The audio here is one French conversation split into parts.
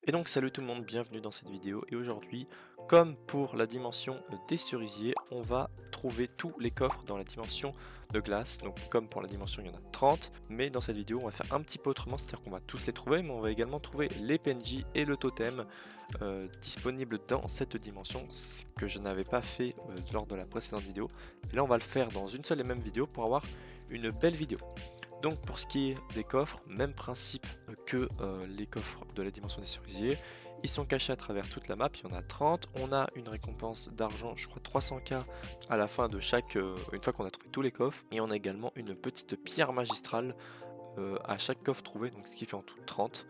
Et donc salut tout le monde, bienvenue dans cette vidéo et aujourd'hui, comme pour la dimension des cerisiers, on va trouver tous les coffres dans la dimension de glace. Donc comme pour la dimension il y en a 30, mais dans cette vidéo on va faire un petit peu autrement, c'est-à-dire qu'on va tous les trouver, mais on va également trouver les PNJ et le totem disponibles dans cette dimension, ce que je n'avais pas fait lors de la précédente vidéo. Et là on va le faire dans une seule et même vidéo pour avoir une belle vidéo. Donc pour ce qui est des coffres, même principe que les coffres de la dimension des cerisiers, ils sont cachés à travers toute la map, il y en a 30, on a une récompense d'argent, je crois 300k à la fin de chaque, une fois qu'on a trouvé tous les coffres, et on a également une petite pierre magistrale à chaque coffre trouvé, donc ce qui fait en tout 30,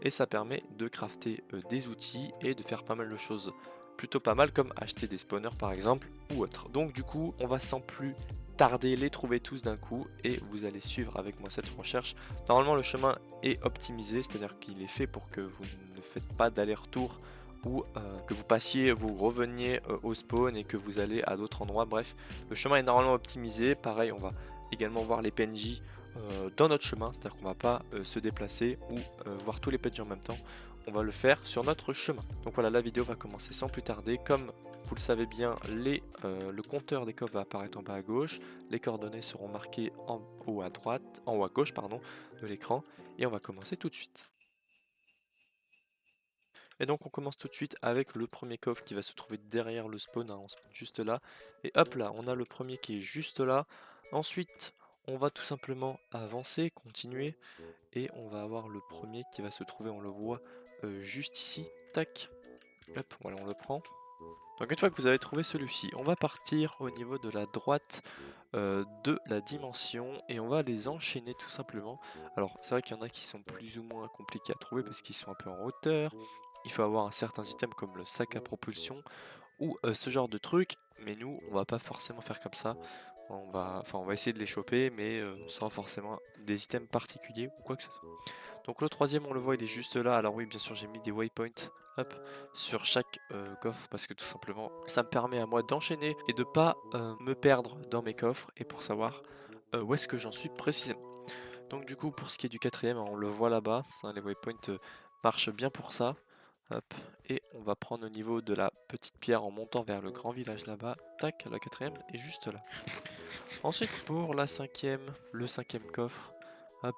et ça permet de crafter des outils et de faire pas mal de choses plutôt pas mal comme acheter des spawners par exemple ou autre. Donc du coup on va sans plus tarder les trouver tous d'un coup et vous allez suivre avec moi cette recherche. Normalement le chemin est optimisé, c'est à dire qu'il est fait pour que vous ne faites pas d'aller-retour ou que vous passiez, vous reveniez au spawn et que vous allez à d'autres endroits. Bref, le chemin est normalement optimisé. Pareil, on va également voir les PNJ dans notre chemin, c'est à dire qu'on va pas se déplacer ou voir tous les PNJ en même temps. On va le faire sur notre chemin. Donc voilà, la vidéo va commencer sans plus tarder. Comme vous le savez bien, le compteur des coffres va apparaître en bas à gauche. Les coordonnées seront marquées en haut à droite, en haut à gauche pardon, de l'écran. Et on va commencer tout de suite. Et donc on commence tout de suite avec le premier coffre qui va se trouver derrière le spawn, hein, on spawn juste là. Et hop là, on a le premier qui est juste là. Ensuite, on va tout simplement avancer, continuer. Et on va avoir le premier qui va se trouver, on le voit juste ici. Tac, hop, voilà, on le prend. Donc une fois que vous avez trouvé celui-ci, on va partir au niveau de la droite de la dimension et on va les enchaîner tout simplement. Alors c'est vrai qu'il y en a qui sont plus ou moins compliqués à trouver parce qu'ils sont un peu en hauteur. Il faut avoir un certain système comme le sac à propulsion ou ce genre de truc, mais nous on va pas forcément faire comme ça. On va essayer de les choper, mais sans forcément des items particuliers ou quoi que ce soit. Donc le troisième, on le voit, il est juste là. Alors oui, bien sûr, j'ai mis des waypoints hop, sur chaque coffre parce que tout simplement, ça me permet à moi d'enchaîner et de pas me perdre dans mes coffres et pour savoir où est-ce que j'en suis précisément. Donc du coup, pour ce qui est du quatrième, on le voit là-bas. Les waypoints marchent bien pour ça. Hop, et on va prendre au niveau de la petite pierre en montant vers le grand village là-bas. Tac, la quatrième est juste là. Ensuite, pour la cinquième, le cinquième coffre, hop,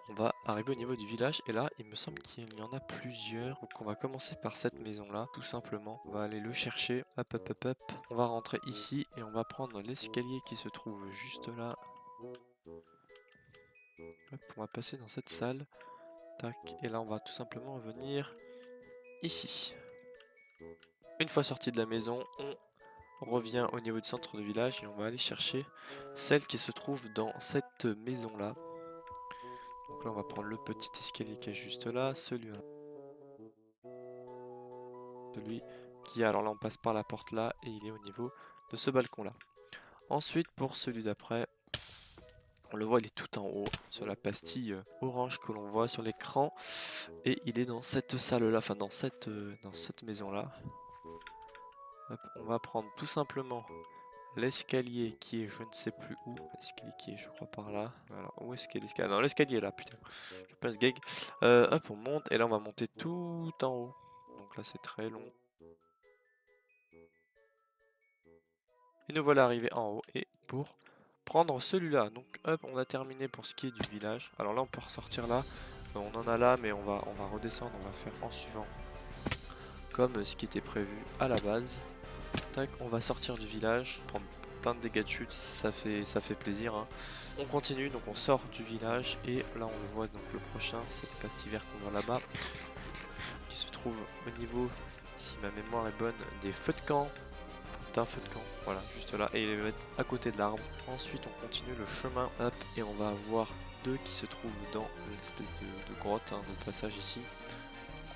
on va arriver au niveau du village et là il me semble qu'il y en a plusieurs. Donc on va commencer par cette maison là tout simplement. On va aller le chercher. Hop hop hop hop. On va rentrer ici et on va prendre l'escalier qui se trouve juste là. Hop, on va passer dans cette salle. Tac. Et là on va tout simplement venir ici. Une fois sorti de la maison, on revient au niveau du centre de village et on va aller chercher celle qui se trouve dans cette maison là. Donc là on va prendre le petit escalier qui est juste là, celui-là. Celui qui alors là on passe par la porte là et il est au niveau de ce balcon là. Ensuite pour celui d'après, on le voit, il est tout en haut sur la pastille orange que l'on voit sur l'écran et il est dans cette salle là, enfin dans cette maison là. Hop, on va prendre tout simplement l'escalier qui est je ne sais plus où, l'escalier qui est je crois par là. Alors où est-ce qu'est l'escalier? Non, l'escalier est là, putain, je passe gag. Hop, on monte et là on va monter tout en haut. Donc là c'est très long. Et nous voilà arrivés en haut et pour prendre celui-là. Donc hop, on a terminé pour ce qui est du village. Alors là on peut ressortir là. On en a là mais on va redescendre, on va faire en suivant. Comme ce qui était prévu à la base. Tac, on va sortir du village, prendre plein de dégâts de chute, ça fait plaisir. Hein. On continue, donc on sort du village et là on le voit donc le prochain, c'est le pastiver qu'on voit là-bas. Qui se trouve au niveau, si ma mémoire est bonne, des feux de camp. Un feu de camp, voilà, juste là, et il va être à côté de l'arbre. Ensuite, on continue le chemin, hop, et on va avoir deux qui se trouvent dans l'espèce de grotte, hein, de passage ici.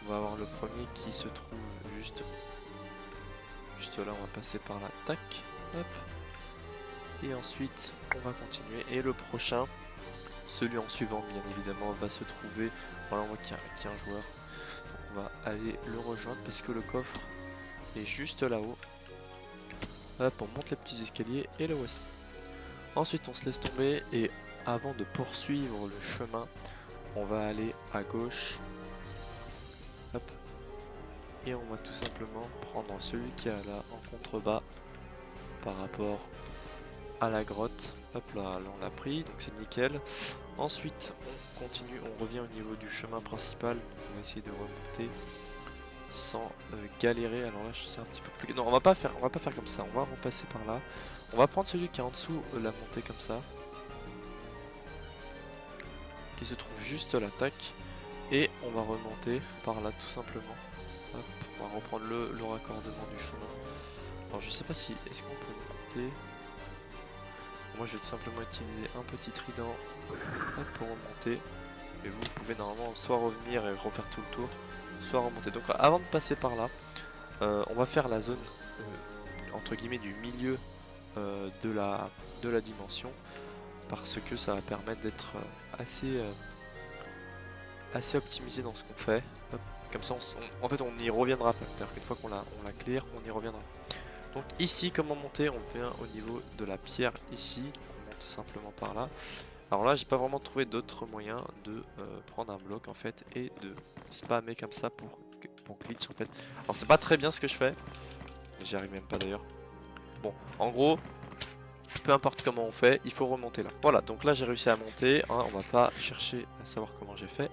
On va avoir le premier qui se trouve juste là, on va passer par là, tac, hop. Et ensuite, on va continuer, et le prochain, celui en suivant, bien évidemment, va se trouver, voilà, on voit qu'il y a un joueur. Donc on va aller le rejoindre parce que le coffre est juste là-haut. Hop, on monte les petits escaliers et le voici. Ensuite on se laisse tomber et avant de poursuivre le chemin, on va aller à gauche Hop. Et on va tout simplement prendre celui qui est là en contrebas par rapport à la grotte. Hop là, on l'a pris, donc c'est nickel. Ensuite, on continue, on revient au niveau du chemin principal. On va essayer de remonter sans galérer. Alors là, c'est un petit peu plus... Non, on va pas faire comme ça. On va repasser par là. On va prendre celui qui est en dessous, la montée comme ça, qui se trouve juste là, tac. Et on va remonter par là, tout simplement. Hop, on va reprendre le raccordement du chemin. Alors je sais pas si... Est-ce qu'on peut monter? Moi je vais tout simplement utiliser un petit trident pour remonter. Et vous pouvez normalement soit revenir et refaire tout le tour, soit remonter. Donc avant de passer par là, on va faire la zone entre guillemets du milieu de la dimension. Parce que ça va permettre d'être assez optimisé dans ce qu'on fait. Hop. Comme ça en fait on n'y reviendra pas. C'est-à-dire qu'une fois qu'on la clear, on y reviendra. Donc ici, comment monter? On vient au niveau de la pierre ici, on monte simplement par là. Alors là, j'ai pas vraiment trouvé d'autres moyens de prendre un bloc en fait et de spammer comme ça pour glitch en fait. Alors c'est pas très bien ce que je fais, j'y arrive même pas d'ailleurs. Bon, en gros, peu importe comment on fait, il faut remonter là. Voilà, donc là j'ai réussi à monter, hein, on va pas chercher à savoir comment j'ai fait.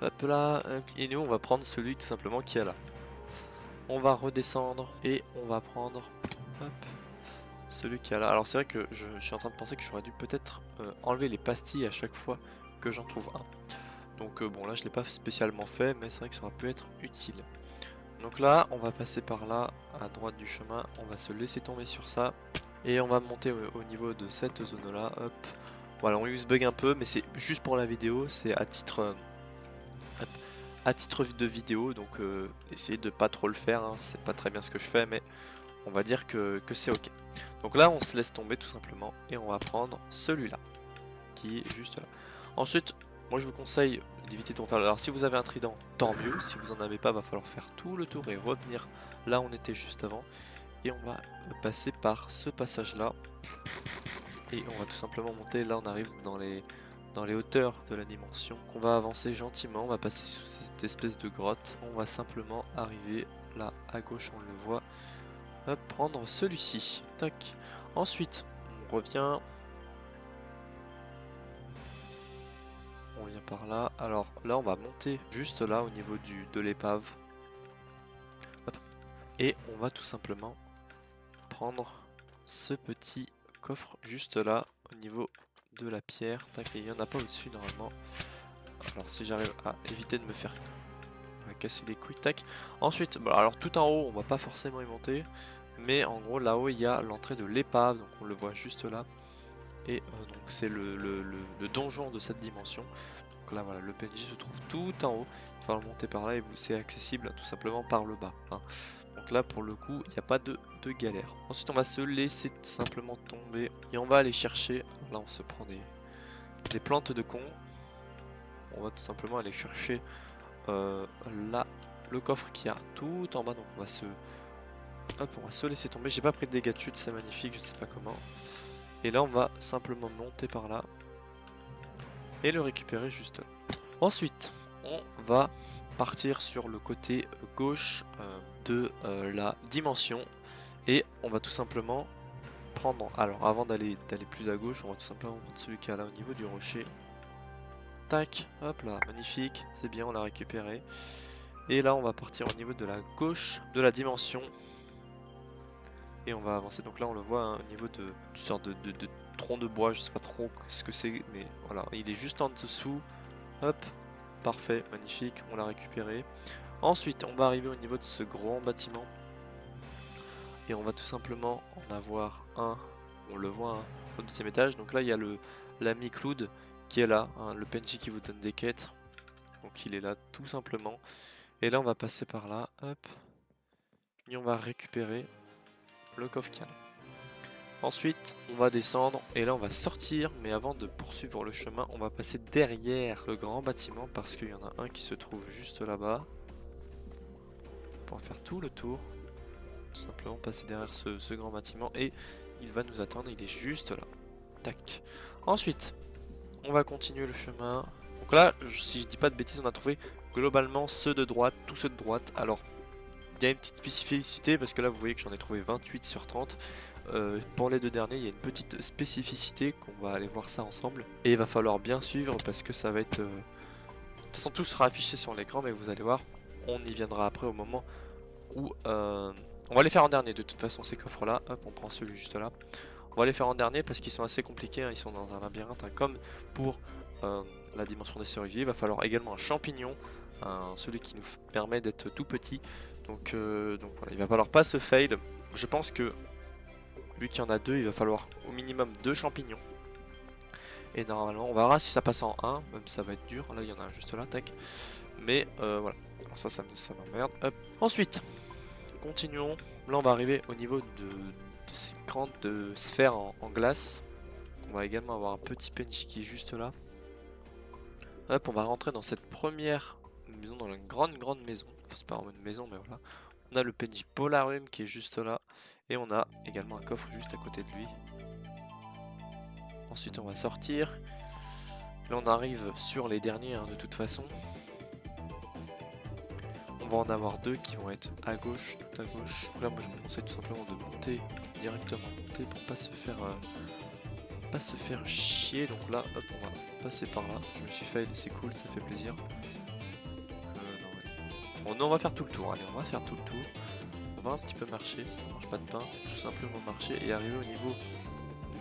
Hop là, et nous on va prendre celui tout simplement qui est là. On va redescendre et on va prendre hop, celui qui est là. Alors c'est vrai que je suis en train de penser que j'aurais dû peut-être enlever les pastilles à chaque fois que j'en trouve un. Donc bon là je l'ai pas spécialement fait, mais c'est vrai que ça aurait pu être utile. Donc là on va passer par là à droite du chemin, on va se laisser tomber sur ça. Et on va monter au niveau de cette zone là. Hop. Voilà, on use bug un peu, mais c'est juste pour la vidéo, c'est à titre de vidéo, donc essayez de pas trop le faire, hein. C'est pas très bien ce que je fais, mais on va dire que c'est ok. Donc là on se laisse tomber tout simplement et on va prendre celui-là qui est juste là. Ensuite, moi je vous conseille d'éviter de refaire. Alors si vous avez un trident, tant mieux. Si vous en avez pas, va falloir faire tout le tour et revenir là où on était juste avant. Et on va passer par ce passage là et on va tout simplement monter. Là on arrive dans les hauteurs de la dimension. On va avancer gentiment, on va passer sous cette espèce de grotte. On va simplement arriver là à gauche, on le voit. Hop, prendre celui-ci. Tac. Ensuite, on revient. On vient par là. Alors là, on va monter juste là au niveau de l'épave. Et on va tout simplement prendre ce petit coffre juste là au niveau de la pierre. Tac, il n'y en a pas au-dessus normalement. Alors si j'arrive à éviter de me faire casser les couilles, tac. Ensuite, bah, alors tout en haut, on va pas forcément y monter. Mais en gros, là-haut, il y a l'entrée de l'épave. Donc on le voit juste là. Et donc c'est le donjon de cette dimension. Donc là, voilà, le PNJ se trouve tout en haut. Il va le monter par là et c'est accessible tout simplement par le bas. Hein. Donc là, pour le coup, il n'y a pas de galère. Ensuite, on va se laisser simplement tomber. Et on va aller chercher. Là, on se prend des plantes de con. On va tout simplement aller chercher là le coffre qui a tout en bas. Donc on va se laisser tomber. J'ai pas pris de dégâts de chute, c'est magnifique, je sais pas comment. Et là, on va simplement monter par là et le récupérer juste là. Ensuite, on va partir sur le côté gauche de la dimension et on va tout simplement prendre, alors avant d'aller plus à gauche, on va tout simplement prendre celui qui est là au niveau du rocher. Tac, hop là, magnifique, c'est bien, on l'a récupéré. Et là on va partir au niveau de la gauche de la dimension et on va avancer. Donc là on le voit hein, au niveau d'une sorte de tronc de bois, je sais pas trop ce que c'est, mais voilà, il est juste en dessous. Hop, parfait, magnifique, on l'a récupéré. Ensuite on va arriver au niveau de ce grand bâtiment et on va tout simplement en avoir un, on le voit hein, au deuxième étage. Donc là il y a l'ami Cloud qui est là, hein, le PNJ qui vous donne des quêtes. Donc il est là tout simplement. Et là on va passer par là, hop. Et on va récupérer le coffre qu'il y a là. Ensuite on va descendre et là on va sortir. Mais avant de poursuivre le chemin, on va passer derrière le grand bâtiment parce qu'il y en a un qui se trouve juste là-bas. Pour faire tout le tour. Tout simplement passer derrière ce grand bâtiment et il va nous attendre, il est juste là. Tac. Ensuite, on va continuer le chemin. Donc là, si je dis pas de bêtises, on a trouvé globalement ceux de droite, tous ceux de droite. Alors il y a une petite spécificité parce que là vous voyez que j'en ai trouvé 28 sur 30. Pour les deux derniers, il y a une petite spécificité qu'on va aller voir ça ensemble. Et il va falloir bien suivre parce que ça va être... De toute façon tout sera affiché sur l'écran, mais vous allez voir, on y viendra après au moment où... On va les faire en dernier de toute façon ces coffres là. Hop, on prend celui juste là. On va les faire en dernier parce qu'ils sont assez compliqués, hein. Ils sont dans un labyrinthe, hein. Comme pour la dimension des cerisiers. Il va falloir également un champignon, celui qui nous permet d'être tout petit. Donc voilà, il va falloir pas se fail. Je pense que vu qu'il y en a deux, il va falloir au minimum 2 champignons. Et normalement, on verra si ça passe en 1, même ça va être dur. Là, il y en a un juste là, tac. Mais voilà, alors ça m'emmerde. Hop. Ensuite, continuons. Là, on va arriver au niveau de cette grande sphère en glace. On va également avoir un petit PNJ qui est juste là. Hop, on va rentrer dans cette première maison, dans une grande maison. Enfin, c'est pas vraiment une maison, mais voilà. On a le PNJ Polarium qui est juste là. Et on a également un coffre juste à côté de lui. Ensuite on va sortir. Là on arrive sur les derniers, hein, de toute façon. On va en avoir 2 qui vont être à gauche, tout à gauche. Là moi je vous conseille tout simplement de monter, directement monter pour pas se faire chier. Donc là hop, on va passer par là. Je me suis fail, c'est cool, ça fait plaisir. Bon, non, on va faire tout le tour, allez on va faire tout le tour. On va un petit peu marcher, ça mange pas de pain. Tout simplement marcher et arriver au niveau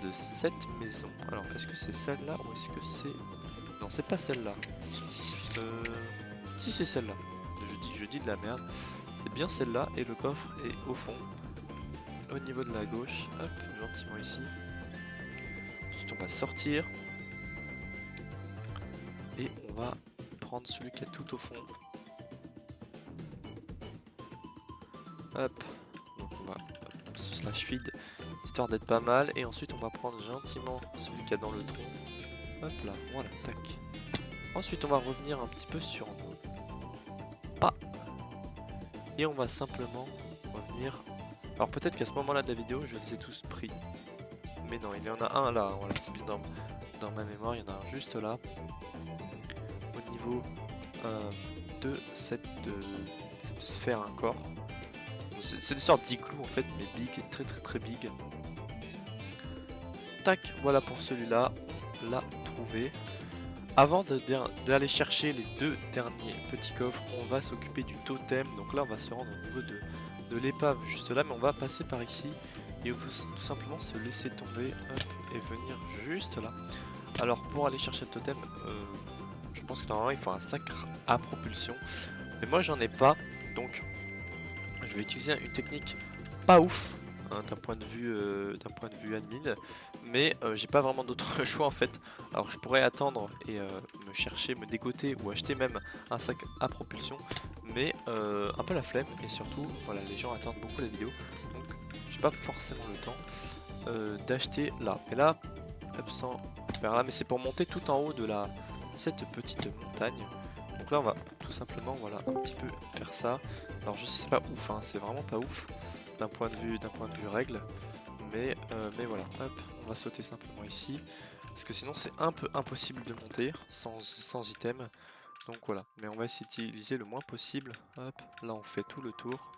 de cette maison. Alors est-ce que c'est celle-là ou est-ce que c'est... Non, c'est pas celle-là. Si c'est celle-là. Je dis de la merde. C'est bien celle-là et le coffre est au fond. Au niveau de la gauche. Hop, gentiment ici. Ensuite on va sortir. Et on va prendre celui qui est tout au fond. Hop. Donc on va se slash feed, histoire d'être pas mal. Et ensuite on va prendre gentiment celui qui est dans le tronc. Hop là, voilà, tac. Ensuite on va revenir un petit peu sur nos pas. Et on va simplement revenir. Alors peut-être qu'à ce moment là de la vidéo je les ai tous pris. Mais non, il y en a un là, voilà, c'est bien dans ma mémoire, il y en a un juste là. Au niveau de cette sphère encore. C'est des sortes d'igloo en fait, mais big, très big. Tac, voilà pour celui-là, on l'a trouvé. Avant d'aller chercher les 2 derniers petits coffres, on va s'occuper du totem. Donc là on va se rendre au niveau de l'épave juste là, mais on va passer par ici. Et il faut tout simplement se laisser tomber, hop, et venir juste là. Alors pour aller chercher le totem, je pense que normalement il faut un sac à propulsion. Mais moi j'en ai pas, donc je vais utiliser une technique pas ouf, hein, d'un point de vue admin, mais j'ai pas vraiment d'autre choix en fait. Alors je pourrais attendre et me chercher, me dégoter ou acheter même un sac à propulsion, mais un peu la flemme et surtout voilà, les gens attendent beaucoup la vidéo, donc j'ai pas forcément le temps d'acheter là. Et là, hop, sans faire là, mais c'est pour monter tout en haut de cette petite montagne. Donc là on va tout simplement voilà un petit peu faire ça. Alors je sais c'est pas ouf, hein, c'est vraiment pas ouf d'un point de vue règle, mais voilà, hop, on va sauter simplement ici parce que sinon c'est un peu impossible de monter sans item. Donc voilà, mais on va essayer d'utiliser le moins possible. Hop, là on fait tout le tour.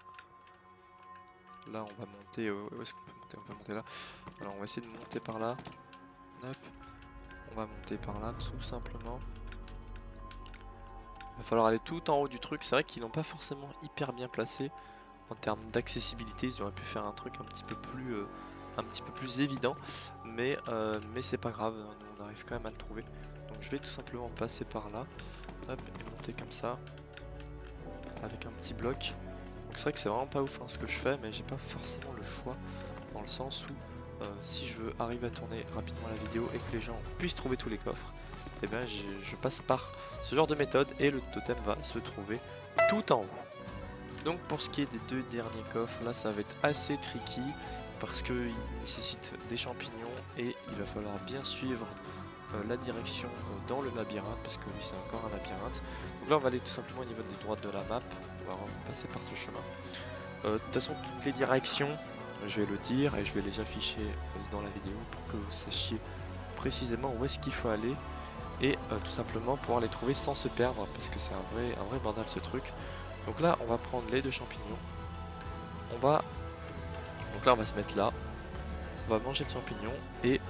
Là on va monter, où est-ce qu'on peut monter? On peut monter là. Alors on va essayer de monter par là. Hop, on va monter par là tout simplement. Il va falloir aller tout en haut du truc. C'est vrai qu'ils n'ont pas forcément hyper bien placé en termes d'accessibilité. Ils auraient pu faire un truc un petit peu plus évident, mais c'est pas grave, nous on arrive quand même à le trouver. Donc je vais tout simplement passer par là, hop, et monter comme ça avec un petit bloc. Donc c'est vrai que c'est vraiment pas ouf, hein, ce que je fais, mais j'ai pas forcément le choix, dans le sens où si je veux arriver à tourner rapidement la vidéo et que les gens puissent trouver tous les coffres, et bien je passe par ce genre de méthode et le totem va se trouver tout en haut. Donc pour ce qui est des 2 derniers coffres, là ça va être assez tricky parce qu'il nécessite des champignons et il va falloir bien suivre la direction dans le labyrinthe, parce que oui c'est encore un labyrinthe. Donc là on va aller tout simplement au niveau de droite de la map, on va passer par ce chemin. De toute façon toutes les directions, je vais le dire et je vais les afficher dans la vidéo pour que vous sachiez précisément où est-ce qu'il faut aller. et tout simplement pouvoir les trouver sans se perdre parce que c'est un vrai bordel ce truc. Donc là on va prendre les 2 champignons, donc là on va se mettre là, on va manger le champignon et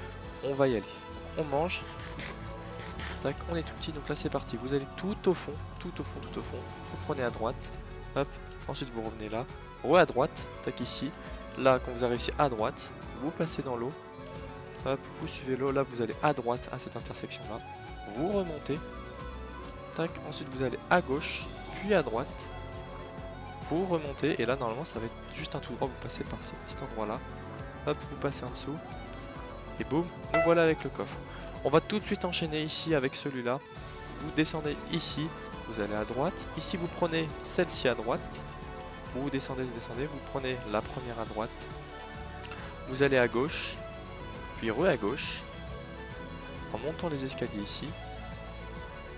on va y aller. On mange, tac, on est tout petit, donc là c'est parti, vous allez tout au fond, vous prenez à droite, hop, ensuite vous revenez là, à droite, tac ici, là quand vous arrivez ici à droite, vous passez dans l'eau, hop, vous suivez l'eau, là vous allez à droite à cette intersection là, vous remontez, tac, ensuite vous allez à gauche, puis à droite, vous remontez, et là normalement ça va être juste un tout droit, vous passez par ce petit endroit là, hop, vous passez en dessous, et boum, nous voilà avec le coffre. On va tout de suite enchaîner ici avec celui-là, vous descendez ici, vous allez à droite, ici vous prenez celle-ci à droite, vous descendez, vous prenez la première à droite, vous allez à gauche, puis à gauche, en montant les escaliers ici,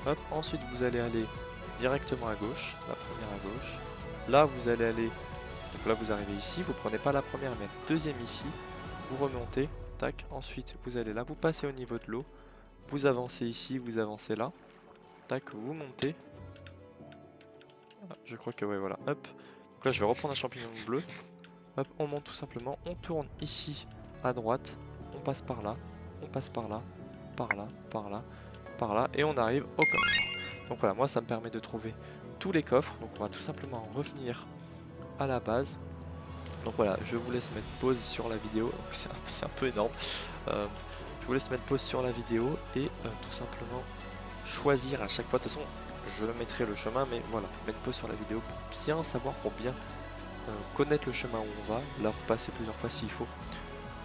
hop, ensuite vous allez aller directement à gauche, la première à gauche, là vous allez aller, donc là vous arrivez ici, vous prenez pas la première mais la deuxième ici, vous remontez, tac, ensuite vous allez là, vous passez au niveau de l'eau, vous avancez ici, vous avancez là, tac, vous montez, ah, je crois que ouais voilà, hop, donc là je vais reprendre un champignon bleu, hop, on monte tout simplement, on tourne ici à droite, on passe par là, on passe par là, par là, par là, par là, et on arrive au coffre. Donc voilà, moi ça me permet de trouver tous les coffres, donc on va tout simplement revenir à la base. Donc voilà, je vous laisse mettre pause sur la vidéo, c'est un peu énorme. Je vous laisse mettre pause sur la vidéo et tout simplement choisir à chaque fois, de toute façon je mettrai le chemin, mais voilà, mettre pause sur la vidéo pour bien savoir, pour bien connaître le chemin où on va, la repasser plusieurs fois s'il faut.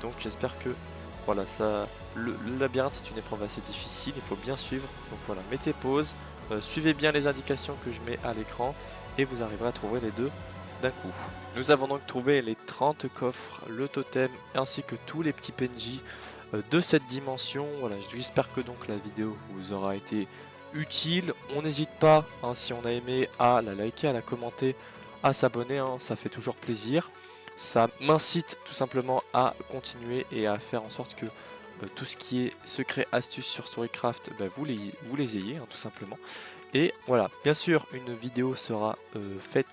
Donc j'espère que voilà, le labyrinthe est une épreuve assez difficile, il faut bien suivre. Donc voilà, mettez pause, suivez bien les indications que je mets à l'écran et vous arriverez à trouver les deux d'un coup. Nous avons donc trouvé les 30 coffres, le totem ainsi que tous les petits PNJ de cette dimension. Voilà, j'espère que donc la vidéo vous aura été utile. On n'hésite pas, hein, si on a aimé, à la liker, à la commenter, à s'abonner, hein, ça fait toujours plaisir. Ça m'incite tout simplement à continuer et à faire en sorte que tout ce qui est secret astuces sur Storycraft, vous les ayez, hein, tout simplement. Et voilà, bien sûr une vidéo sera faite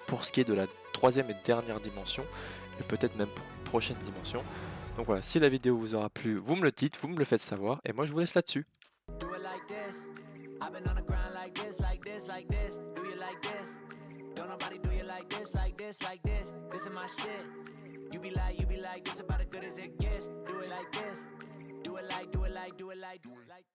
pour ce qui est de la 3e et dernière dimension, et peut-être même pour une prochaine dimension. Donc voilà, si la vidéo vous aura plu, vous me le dites, vous me le faites savoir, et moi je vous laisse là-dessus. Don't nobody do you like this, this is my shit. You be like, this about as good as it gets. Do it like this, do it like, do it like, do it like, do it like.